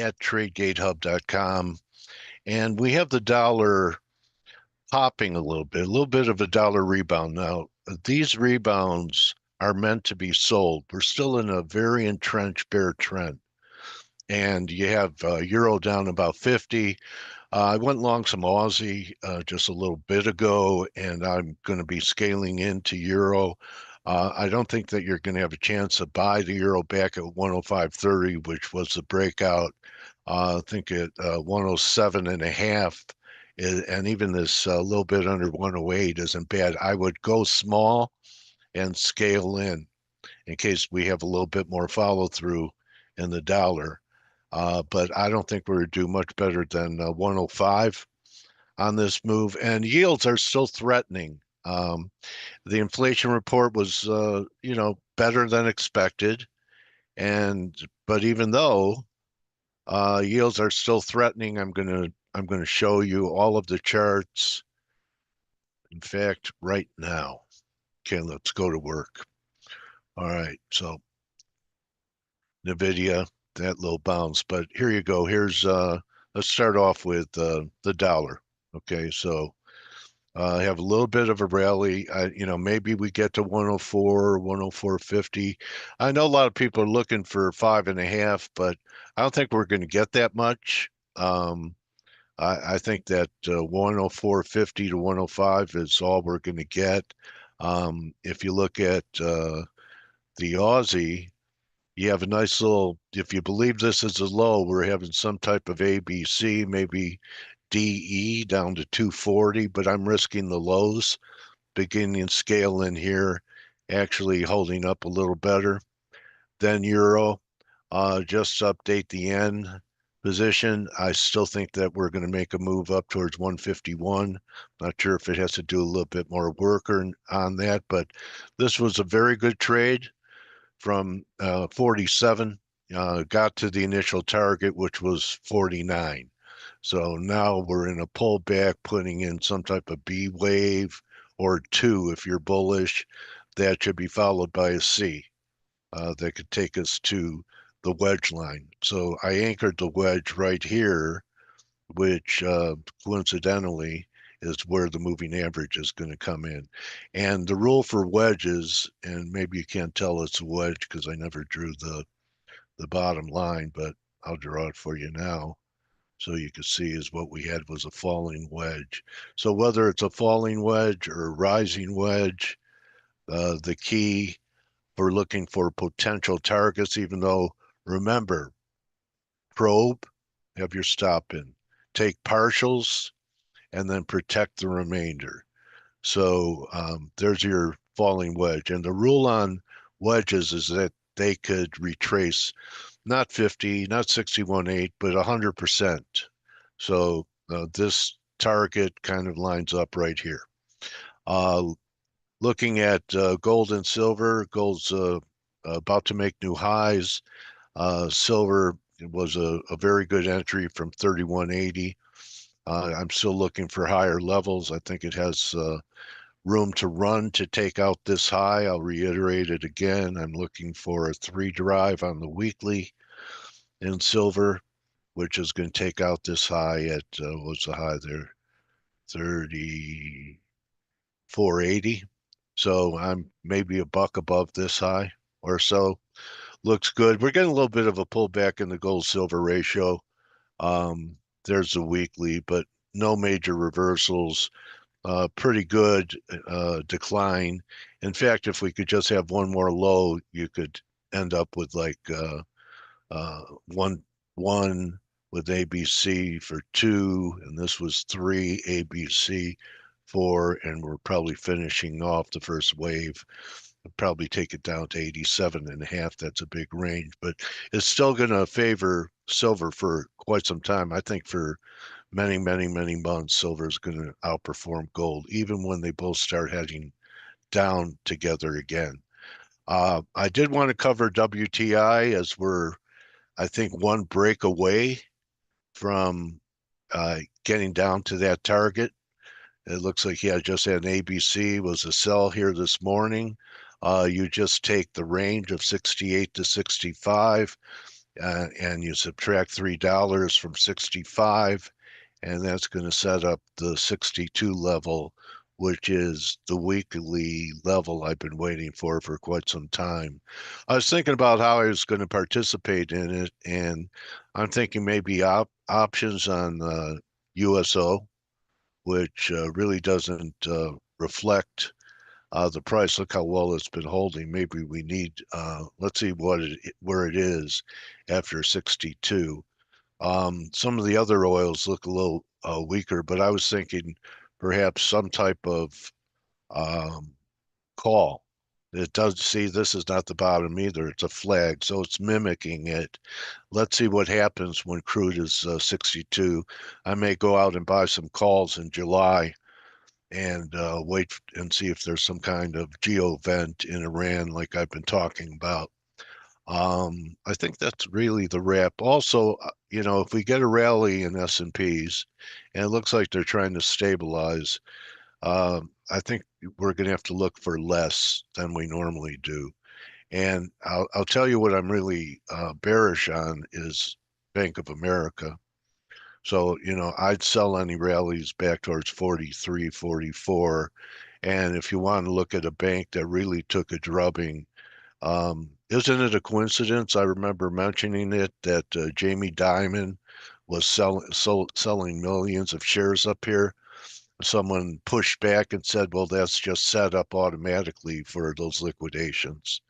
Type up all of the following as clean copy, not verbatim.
at TradeGATEHub.com, and we have the dollar popping a little bit of a dollar rebound. Now, these rebounds are meant to be sold. We're still in a very entrenched bear trend, and you have euro down about 50. I went long some Aussie just a little bit ago, and I'm going to be scaling into euro. I don't think that you're going to have a chance to buy the euro back at 105.30, which was the breakout. I think at 107 and a half, and even this little bit under 108 isn't bad. I would go small and scale in case we have a little bit more follow through in the dollar. But I don't think we're do much better than 105 on this move, and yields are still threatening. The inflation report was, better than expected, and but even though yields are still threatening, I'm gonna show you all of the charts. In fact, right now. Okay, let's go to work. All right, so NVIDIA, that little bounce, but here you go. Let's start off with the dollar. Okay, so I have a little bit of a rally. Maybe we get to 104, 104.50. I know a lot of people are looking for 5.5, but I don't think we're going to get that much. I think that 104.50 to 105 is all we're going to get. If you look at the Aussie, you have a nice little, if you believe this is a low, we're having some type of ABC, maybe DE down to 240, but I'm risking the lows, beginning scale in here, actually holding up a little better than euro. Just to update the end position, I still think that we're going to make a move up towards 151. Not sure if it has to do a little bit more work on that, but this was a very good trade from 47, got to the initial target, which was 49. So now we're in a pullback, putting in some type of B wave or two if you're bullish. That should be followed by a C that could take us to the wedge line. So I anchored the wedge right here, which coincidentally is where the moving average is going to come in. And the rule for wedges, and maybe you can't tell it's a wedge because I never drew the bottom line, but I'll draw it for you now so you can see is what we had was a falling wedge. So whether it's a falling wedge or a rising wedge, the key for looking for potential targets, even though remember, probe, have your stop in, take partials, and then protect the remainder. So there's your falling wedge. And the rule on wedges is that they could retrace not 50, not 61.8, but 100%. So this target kind of lines up right here. Looking at gold and silver, gold's about to make new highs. Silver was a very good entry from 31.80. I'm still looking for higher levels. I think it has room to run to take out this high. I'll reiterate it again. I'm looking for a 3 drive on the weekly in silver, which is going to take out this high at what's the high there? 34.80. So I'm maybe a buck above this high or so. Looks good. We're getting a little bit of a pullback in the gold silver ratio. There's the weekly, but no major reversals. Pretty good decline. In fact, if we could just have one more low, you could end up with like 1 with ABC for 2, and this was 3 ABC 4, and we're probably finishing off the first wave. We'll probably take it down to 87.5. That's a big range, but it's still going to favor silver for quite some time. I think for many, many, many months, silver is going to outperform gold, even when they both start heading down together again. I did want to cover WTI as we're, I think, one break away from getting down to that target. It looks like, yeah, just had an ABC, was a sell here this morning. You just take the range of 68 to 65 and you subtract $3 from 65, and that's going to set up the 62 level, which is the weekly level I've been waiting for quite some time. I was thinking about how I was going to participate in it, and I'm thinking maybe options on USO, which really doesn't reflect the price. Look how well it's been holding. Maybe we need, let's see where it is after 62. Some of the other oils look a little weaker, but I was thinking perhaps some type of um, call. It does see this is not the bottom either. It's a flag, so it's mimicking it. Let's see what happens when crude is 62. I may go out and buy some calls in July and wait and see if there's some kind of geo vent in Iran like I've been talking about. I think that's really the wrap. Also, if we get a rally in S&Ps, and it looks like they're trying to stabilize, I think we're going to have to look for less than we normally do. And I'll tell you what I'm really bearish on is Bank of America. So, I'd sell any rallies back towards 43, 44. And if you want to look at a bank that really took a drubbing, isn't it a coincidence? I remember mentioning it that Jamie Dimon was selling millions of shares up here. Someone pushed back and said, well, that's just set up automatically for those liquidations.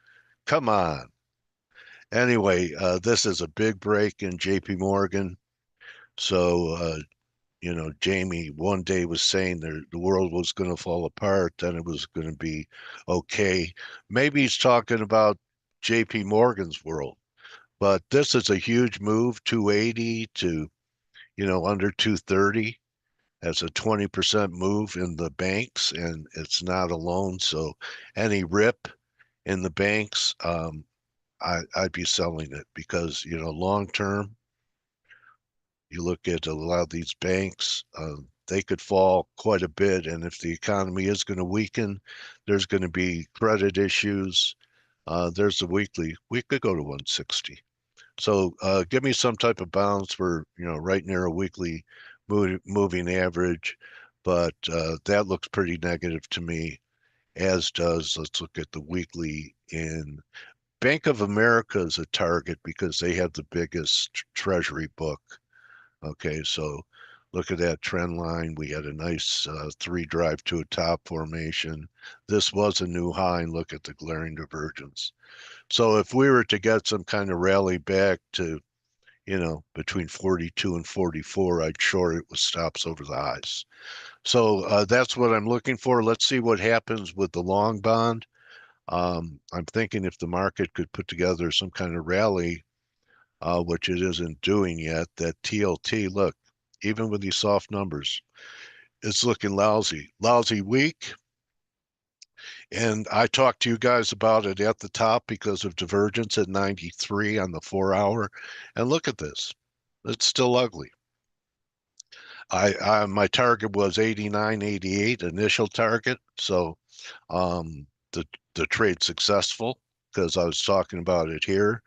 Come on. Anyway, this is a big break in JP Morgan. So, Jamie one day was saying the world was going to fall apart, then it was going to be okay. Maybe he's talking about JP Morgan's world, but this is a huge move, 280 to, under 230. That's a 20% move in the banks, and it's not alone. So any rip in the banks, I'd be selling it because, long term, you look at a lot of these banks, they could fall quite a bit. And if the economy is going to weaken, there's going to be credit issues. There's the weekly. We could go to 160. So give me some type of bounce for, right near a weekly moving average. But that looks pretty negative to me, as does, let's look at the weekly in Bank of America is a target because they have the biggest treasury book. Okay, so look at that trend line. We had a nice three drive to a top formation. This was a new high, and look at the glaring divergence. So if we were to get some kind of rally back to, between 42 and 44, I'd short it with stops over the highs. So that's what I'm looking for. Let's see what happens with the long bond. I'm thinking if the market could put together some kind of rally, which it isn't doing yet, that TLT, look, even with these soft numbers, it's looking lousy. Lousy week. And I talked to you guys about it at the top because of divergence at 93 on the 4 hour. And look at this. It's still ugly. My target was 89, 88 initial target. So the trade successful because I was talking about it here.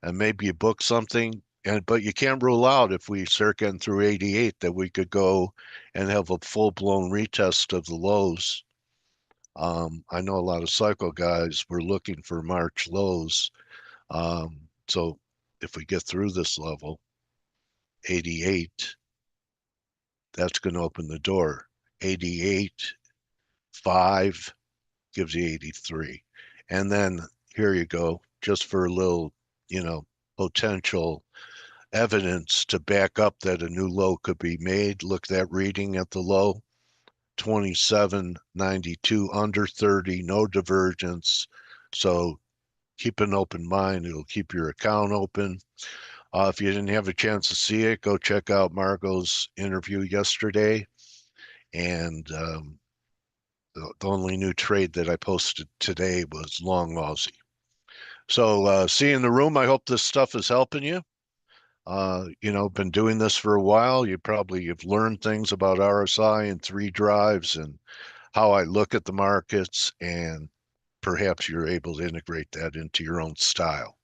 And maybe you book something, but you can't rule out if we start getting through 88 that we could go and have a full-blown retest of the lows. I know a lot of cycle guys were looking for March lows. So if we get through this level, 88, that's going to open the door. 88, 5 gives you 83. And then here you go, just for a little, potential evidence to back up that a new low could be made. Look at that reading at the low, 27.92 under 30, no divergence. So keep an open mind. It'll keep your account open. If you didn't have a chance to see it, go check out Margot's interview yesterday. And the only new trade that I posted today was long Aussie. So see you in the room. I hope this stuff is helping you. Been doing this for a while. You probably have learned things about RSI and three drives and how I look at the markets, and perhaps you're able to integrate that into your own style.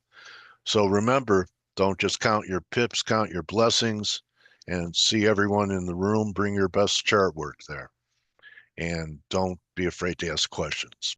So remember, Don't just count your pips, count your blessings, and see everyone in the room. Bring your best chart work there. And don't be afraid to ask questions.